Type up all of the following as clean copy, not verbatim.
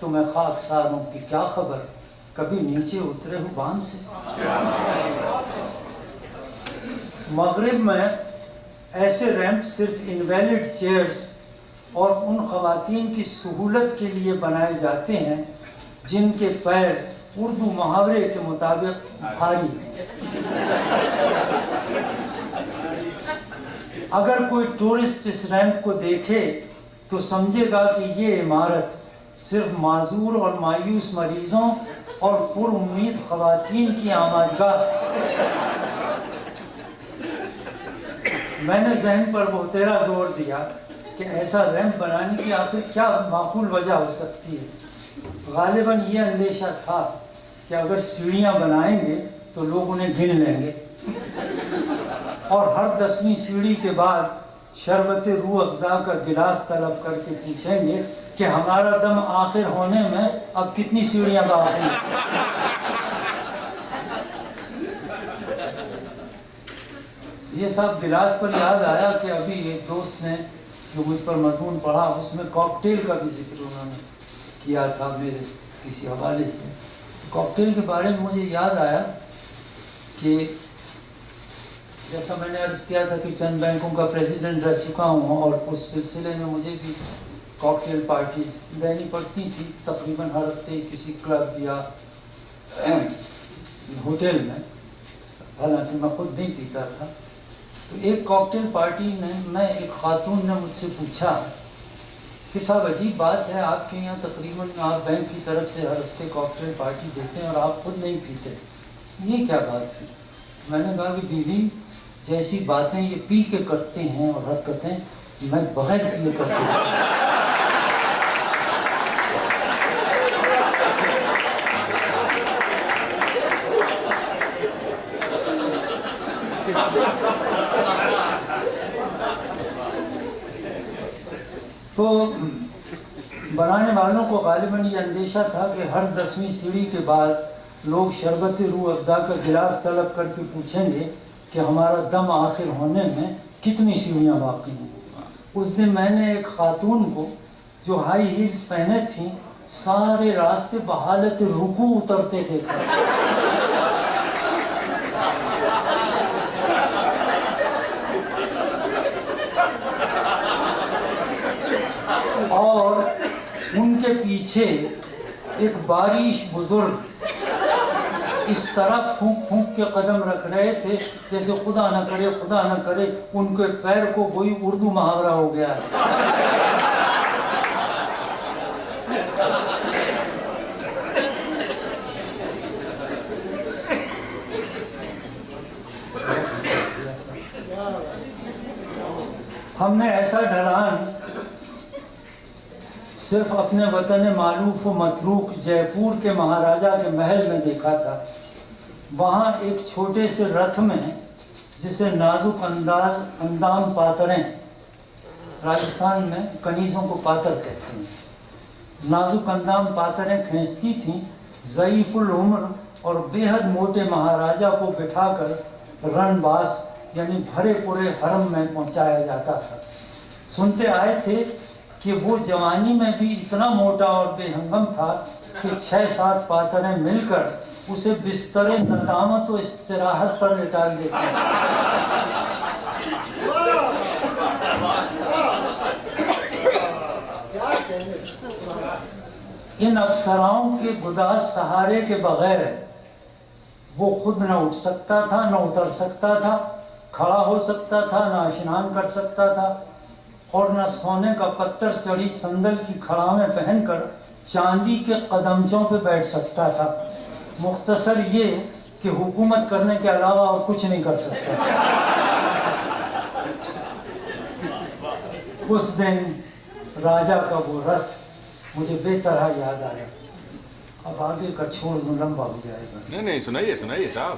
تو میں خاکساروں کی کیا خبر، کبھی نیچے اترے ہوں بام سے۔ مغرب میں ایسے ریمپ صرف انویلڈ چیئرز اور ان خواتین کی سہولت کے لیے بنائے جاتے ہیں جن کے پیر اردو محاورے کے مطابق بھاری ہیں۔ اگر کوئی ٹورسٹ اس ریمپ کو دیکھے تو سمجھے گا کہ یہ عمارت صرف معذور اور مایوس مریضوں اور پر امید خواتین کی آمادگاہ ہے۔ میں نے ذہن پر بہتیرا زور دیا کہ ایسا ریمپ بنانے کی آخر کیا معقول وجہ ہو سکتی ہے۔ غالباً یہ اندیشہ تھا کہ اگر سیڑھیاں بنائیں گے تو لوگ انہیں گن لیں گے اور ہر 10ویں سیڑھی کے بعد شربت روح افزا کا گلاس طلب کر کے پوچھیں گے کہ ہمارا دم آخر ہونے میں اب کتنی سیڑھیاں باقی ہیں۔ یہ سب گلاس پر یاد آیا کہ ابھی ایک دوست نے جو مجھ پر مضمون پڑھا اس میں کاکٹیل کا بھی ذکر انہوں نے کیا تھا میرے کسی حوالے سے۔ کاکٹیل کے بارے میں مجھے یاد آیا کہ جیسا میں نے عرض کیا تھا کہ چند بینکوں کا پریزیڈنٹ رہ چکا ہوں اور اس سلسلے میں مجھے بھی کاکٹیل پارٹیز دینی پڑتی تھی تقریباً ہر ہفتے کسی کلب یا ہوٹل میں، حالانکہ میں خود نہیں پیتا تھا۔ تو ایک کاکٹیل پارٹی میں ایک خاتون نے مجھ سے پوچھا کہ صاحب عجیب بات ہے، آپ کے یہاں تقریباً آپ بینک کی طرف سے ہر ہفتے کاکٹیل پارٹی دیتے ہیں اور آپ خود نہیں پیتے، یہ کیا بات ہے؟ میں نے کہا کہ بیوی جیسی باتیں یہ پی کے کرتے ہیں اور حرکتیں میں بغیر پیے کر سکتا ہوں۔ تو بنانے والوں کو غالباً یہ اندیشہ تھا کہ ہر 10ویں سیڑھی کے بعد لوگ شربت روح افزا کا گلاس طلب کر کے پوچھیں گے کہ ہمارا دم آخر ہونے میں کتنی سیڑھیاں باقی ہیں۔ اس دن میں نے ایک خاتون کو جو ہائی ہیلز پہنے تھیں سارے راستے بحالت رکوع اترتے دیکھا۔ اور ان کے پیچھے ایک باریش بزرگ اس طرح پھونک پھونک کے قدم رکھ رہے تھے جیسے خدا نہ کرے ان کے پیر کو کوئی اردو محاورہ ہو گیا ہے۔ ہم نے ایسا ڈھلان صرف اپنے وطن معلوف و متروک جے پور کے مہاراجا کے محل میں دیکھا تھا۔ وہاں ایک چھوٹے سے رتھ میں جسے نازک اندام پاتریں، راجستھان میں کنیزوں کو پاتر کہتے ہیں، نازک اندام پاتریں کھینچتی تھیں، ضعیف العمر اور بے حد موٹے مہاراجا کو بٹھا کر رن باس یعنی بھرے پورے حرم میں پہنچایا جاتا تھا۔ سنتے آئے تھے کہ وہ جوانی میں بھی اتنا موٹا اور بے ہنگم تھا کہ 6-7 پاتریں مل کر اسے بستر ندامت و استراحت پر لٹا دیتے ہیں۔ ان افسراؤں کے گداز سہارے کے بغیر وہ خود نہ اٹھ سکتا تھا، نہ اتر سکتا تھا، کھڑا ہو سکتا تھا، نہ اشنان کر سکتا تھا اور نہ سونے کا پتھر چڑھی سندل کی کھڑاویں پہن کر چاندی کے قدمچوں پہ بیٹھ سکتا تھا۔ مختصر یہ کہ حکومت کرنے کے علاوہ اور کچھ نہیں کر سکتا۔ اس دن راجا کا وہ رتھ مجھے بے طرح یاد آیا۔ اب آگے کا چھوڑ دوں، لمبا ہو جائے گا۔ نہیں سنائیے صاحب۔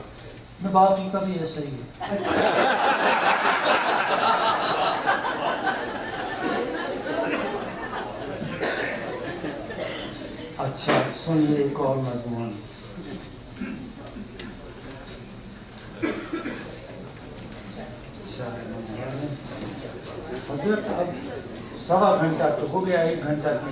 میں باقی کا بھی ایسا ہی ہے۔ اچھا سنیے ایک اور مضمون۔ حضرت اب 1.25 گھنٹہ تو ہو گیا، 1 گھنٹہ کی